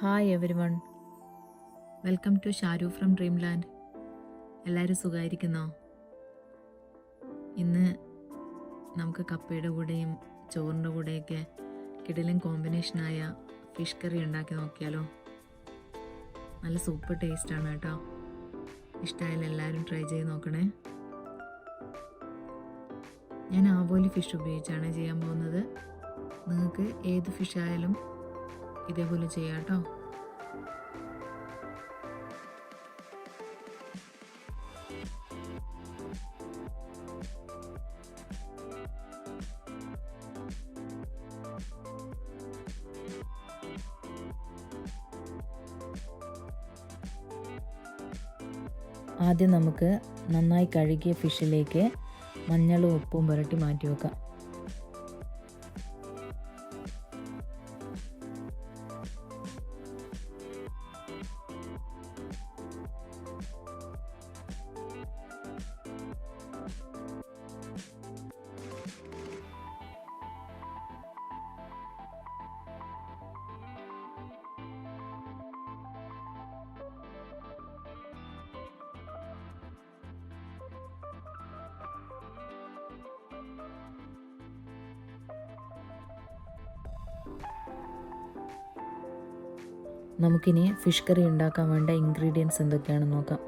Hi everyone, welcome to Sharu from dream land. എല്ലാവരും സുഖമായിരിക്കുന്നോ? ഇന്ന് നമുക്ക് കപ്പയുടെ കൂടെയും ചോറിൻ്റെ കൂടെയൊക്കെ കിടിലൻ കോമ്പിനേഷനായ ഫിഷ് കറി ഉണ്ടാക്കി നോക്കിയാലോ? നല്ല സൂപ്പർ ടേസ്റ്റാണ് കേട്ടോ. ഇഷ്ടമായാലും എല്ലാവരും ട്രൈ ചെയ്ത് നോക്കണേ. ഞാൻ ആവോലി ഫിഷ് ഉപയോഗിച്ചാണ് ചെയ്യാൻ പോകുന്നത്. നിങ്ങൾക്ക് ഏത് ഫിഷ് ആയാലും ഇതേപോലെ ചെയ്യാം കേട്ടോ. ആദ്യം നമുക്ക് നന്നായി കഴുകിയ ഫിഷിലേക്ക് മഞ്ഞളും ഉപ്പും പുരട്ടി മാറ്റി വെക്കാം. നമുക്കിനി ഫിഷ് കറി ഉണ്ടാക്കാൻ വേണ്ട ഇൻഗ്രീഡിയൻസ് എന്തൊക്കെയാണെന്ന് നോക്കാം.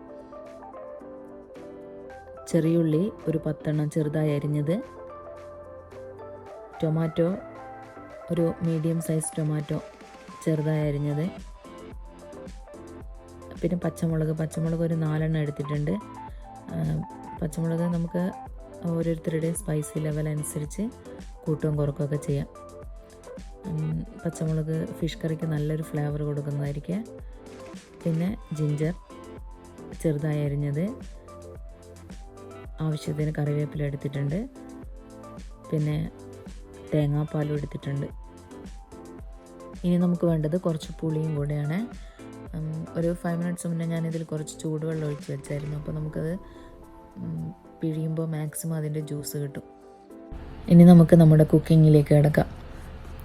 ചെറിയുള്ളി ഒരു 10 എണ്ണം ചെറുതായി അരിഞ്ഞത്, ടൊമാറ്റോ ഒരു മീഡിയം സൈസ് ടൊമാറ്റോ ചെറുതായി അരിഞ്ഞത്, പിന്നെ പച്ചമുളക് ഒരു 4 എണ്ണം എടുത്തിട്ടുണ്ട്. പച്ചമുളക് നമുക്ക് ഓരോരുത്തരുടെയും സ്പൈസി ലെവൽ അനുസരിച്ച് കൂട്ടവും കുറക്കുകയൊക്കെ ചെയ്യാം. പച്ചമുളക് ഫിഷ് കറിക്ക് നല്ലൊരു ഫ്ലേവർ കൊടുക്കുന്നതായിരിക്കും. പിന്നെ ജിഞ്ചർ ചെറുതായി അരിഞ്ഞത്, ആവശ്യത്തിന് കറിവേപ്പില എടുത്തിട്ടുണ്ട്, പിന്നെ തേങ്ങാപ്പാലും എടുത്തിട്ടുണ്ട്. ഇനി നമുക്ക് വേണ്ടത് കുറച്ച് പുളിയും കൂടെയാണ്. ഒരു 5 മിനിറ്റ്സ് മുന്നേ ഞാനിതിൽ കുറച്ച് ചൂടുവെള്ളം ഒഴിച്ച് വെച്ചായിരുന്നു. അപ്പോൾ നമുക്കത് പിഴിയുമ്പോൾ മാക്സിമം അതിൻ്റെ ജ്യൂസ് കിട്ടും. ഇനി നമുക്ക് നമ്മുടെ കുക്കിങ്ങിലേക്ക് കിടക്കാം.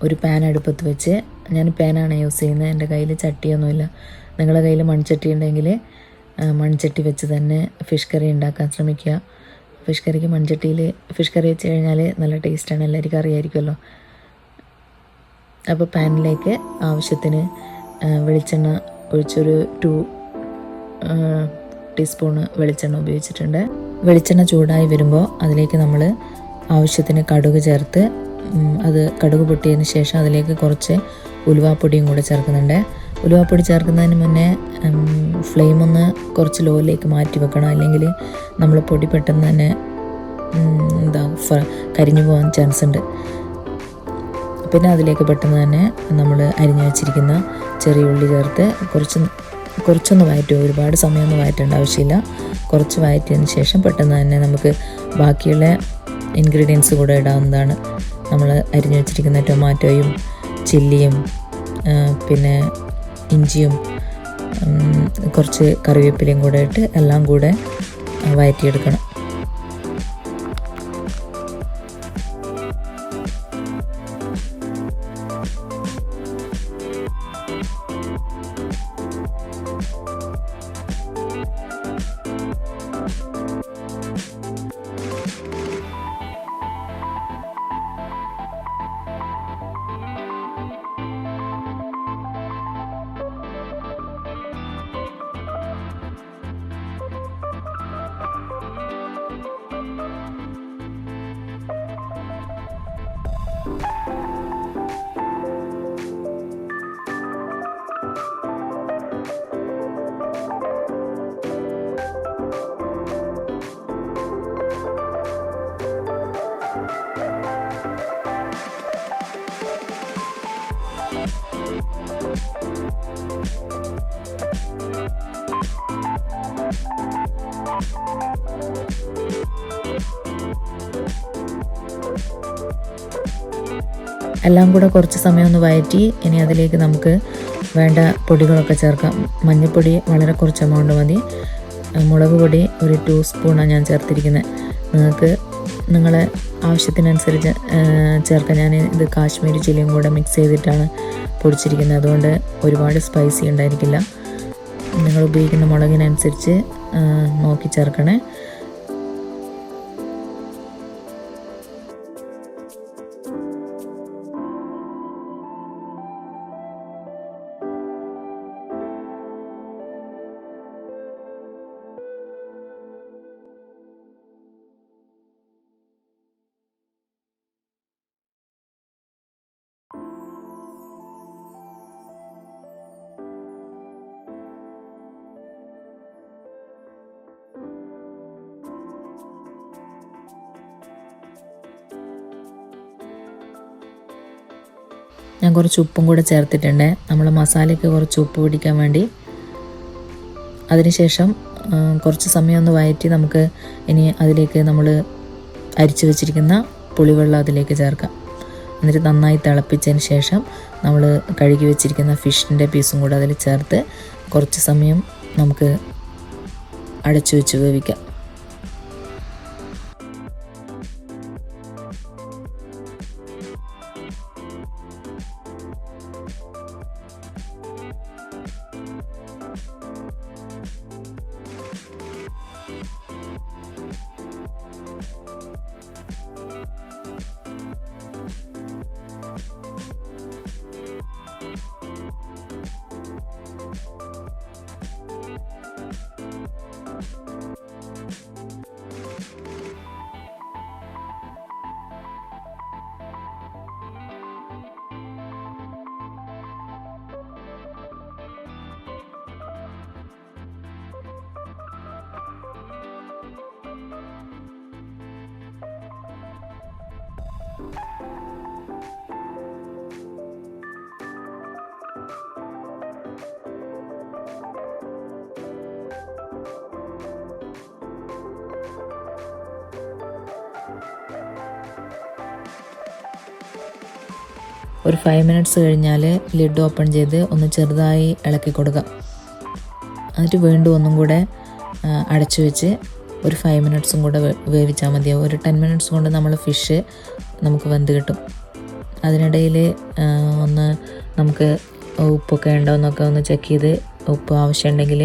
ഒരു പാൻ അടുപ്പത്ത് വെച്ച്, ഞാൻ പാനാണ് യൂസ് ചെയ്യുന്നത്, എൻ്റെ കയ്യിൽ ചട്ടിയൊന്നുമില്ല. നിങ്ങളുടെ കയ്യിൽ മൺചട്ടി ഉണ്ടെങ്കിൽ മൺചട്ടി വെച്ച് തന്നെ ഫിഷ് കറി ഉണ്ടാക്കാൻ ശ്രമിക്കുക. ഫിഷ് കറിക്ക് മൺചട്ടിയിൽ ഫിഷ് കറി വെച്ച് കഴിഞ്ഞാൽ നല്ല ടേസ്റ്റാണ്, എല്ലാവർക്കും അറിയായിരിക്കുമല്ലോ. അപ്പോൾ പാനിലേക്ക് ആവശ്യത്തിന് വെളിച്ചെണ്ണ ഒഴിച്ചൊരു 2 ടീസ്പൂണ് വെളിച്ചെണ്ണ ഉപയോഗിച്ചിട്ടുണ്ട്. വെളിച്ചെണ്ണ ചൂടായി വരുമ്പോൾ അതിലേക്ക് നമ്മൾ ആവശ്യത്തിന് കടുക് ചേർത്ത്, അത് കടുക് പൊട്ടിയതിന് ശേഷം അതിലേക്ക് കുറച്ച് ഉലുവാപ്പൊടിയും കൂടെ ചേർക്കുന്നുണ്ട്. ഉലുവാപ്പൊടി ചേർക്കുന്നതിന് മുന്നേ ഫ്ലെയിം ഒന്ന് കുറച്ച് ലോയിലേക്ക് മാറ്റി വെക്കണം, അല്ലെങ്കിൽ നമ്മൾ പൊടി പെട്ടെന്ന് തന്നെ കരിഞ്ഞു പോകാൻ ചാൻസ് ഉണ്ട്. പിന്നെ അതിലേക്ക് പെട്ടെന്ന് തന്നെ നമ്മൾ അരിഞ്ഞു വെച്ചിരിക്കുന്ന ചെറിയ ഉള്ളി ചേർത്ത് കുറച്ചൊന്ന് വഴറ്റും. ഒരുപാട് സമയമൊന്നും വഴറ്റേണ്ട ആവശ്യമില്ല. കുറച്ച് വഴറ്റിയതിന് ശേഷം പെട്ടെന്ന് തന്നെ നമുക്ക് ബാക്കിയുള്ള ഇൻഗ്രീഡിയൻസ് കൂടെ ഇടാവുന്നതാണ്. നമ്മൾ അരിഞ്ഞു വെച്ചിരിക്കുന്ന ടൊമാറ്റോയും ചില്ലിയും പിന്നെ ഇഞ്ചിയും കുറച്ച് കറിവേപ്പിലയും കൂടെ ഇട്ട് എല്ലാം കൂടെ വഴറ്റിയെടുക്കണം. എല്ലാം കൂടെ കുറച്ച് സമയം ഒന്ന് വഴറ്റി, ഇനി അതിലേക്ക് നമുക്ക് വേണ്ട പൊടികളൊക്കെ ചേർക്കാം. മഞ്ഞൾപ്പൊടി വളരെ കുറച്ച് എമൗണ്ട് മതി. മുളക് പൊടി ഒരു 2 സ്പൂണാണ് ഞാൻ ചേർത്തിരിക്കുന്നത്. നിങ്ങൾക്ക് നിങ്ങളെ ആവശ്യത്തിനനുസരിച്ച് ചേർക്കാം. ഞാൻ ഇത് കാശ്മീരി ചില്ലിയും കൂടെ മിക്സ് ചെയ്തിട്ടാണ് പൊടിച്ചിരിക്കുന്നത്, അതുകൊണ്ട് ഒരുപാട് സ്പൈസി ഉണ്ടായിരിക്കില്ല. നിങ്ങൾ ഉപയോഗിക്കുന്ന മുളകിനനുസരിച്ച് നോക്കി ചേർക്കണേ. ഞാൻ കുറച്ച് ഉപ്പും കൂടെ ചേർത്തിട്ടുണ്ട്, നമ്മൾ മസാലയ്ക്ക് കുറച്ച് ഉപ്പ് പിടിക്കാൻ വേണ്ടി. അതിനുശേഷം കുറച്ച് സമയം ഒന്ന് വഴറ്റി നമുക്ക് ഇനി അതിലേക്ക് നമ്മൾ അരിച്ചു വെച്ചിരിക്കുന്ന പുളിവെള്ളം അതിലേക്ക് ചേർക്കാം. എന്നിട്ട് നന്നായി തിളപ്പിച്ചതിന് ശേഷം നമ്മൾ കഴുകി വെച്ചിരിക്കുന്ന ഫിഷിൻ്റെ പീസും കൂടെ അതിൽ ചേർത്ത് കുറച്ച് സമയം നമുക്ക് അടച്ചു വെച്ച് വേവിക്കാം. ഒരു 5 മിനിറ്റ്സ് കഴിഞ്ഞാൽ ലിഡ് ഓപ്പൺ ചെയ്ത് ഒന്ന് ചെറുതായി ഇളക്കി കൊടുക്കാം. എന്നിട്ട് വീണ്ടും ഒന്നും കൂടെ അടച്ചു വെച്ച് ഒരു 5 മിനിറ്റ്സും കൂടെ വേവിച്ചാൽ മതിയാവും. ഒരു 10 മിനിറ്റ്സ് കൊണ്ട് നമ്മൾ ഫിഷ് നമുക്ക് വെന്ത് കിട്ടും. അതിനിടയിൽ ഒന്ന് നമുക്ക് ഉപ്പൊക്കെ ഉണ്ടോ എന്നൊക്കെ ഒന്ന് ചെക്ക് ചെയ്ത് ഉപ്പ് ആവശ്യമുണ്ടെങ്കിൽ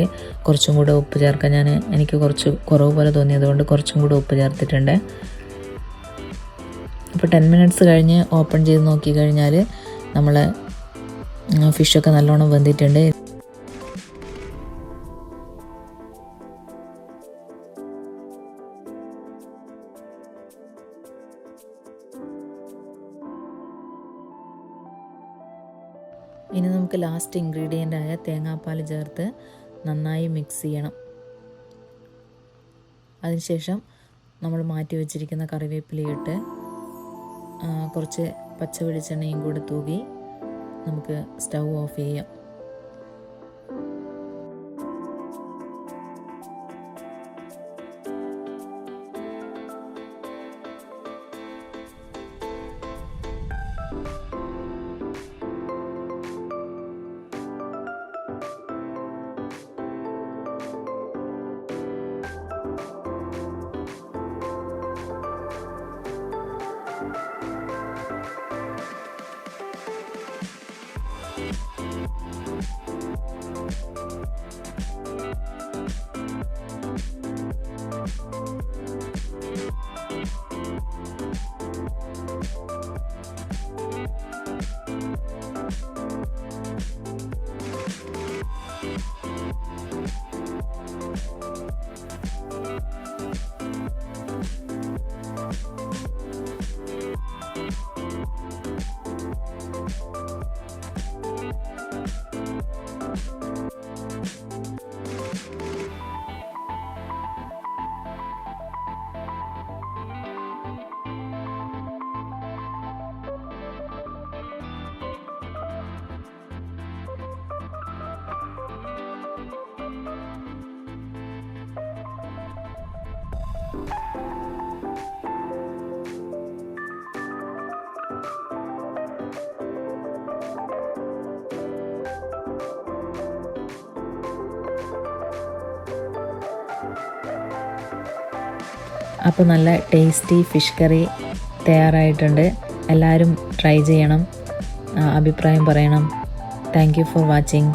കുറച്ചും കൂടെ ഉപ്പ് ചേർക്കാം. എനിക്ക് കുറച്ച് കുറവ് പോലെ തോന്നിയതുകൊണ്ട് കുറച്ചും കൂടെ ഉപ്പ് ചേർത്തിട്ടുണ്ട്. അപ്പോൾ 10 മിനിറ്റ്സ് കഴിഞ്ഞ് ഓപ്പൺ ചെയ്ത് നോക്കി കഴിഞ്ഞാൽ നമ്മൾ ഫിഷൊക്കെ നല്ലോണം വെന്തിട്ടുണ്ട്. ഇനി നമുക്ക് ലാസ്റ്റ് ഇൻഗ്രീഡിയൻ്റായ തേങ്ങാപ്പാൽ ചേർത്ത് നന്നായി മിക്സ് ചെയ്യണം. അതിനുശേഷം നമ്മൾ മാറ്റി വെച്ചിരിക്കുന്ന കറിവേപ്പിലയിട്ട് കുറച്ച് പച്ച വെളിച്ചെണ്ണയും കൂടെ തൂകി നമുക്ക് സ്റ്റൗ ഓഫ് ചെയ്യാം. അപ്പോൾ നല്ല ടേസ്റ്റി ഫിഷ് കറി തയ്യാറായിട്ടുണ്ട്. എല്ലാവരും ട്രൈ ചെയ്യണം, അഭിപ്രായം പറയണം. Thank you for watching.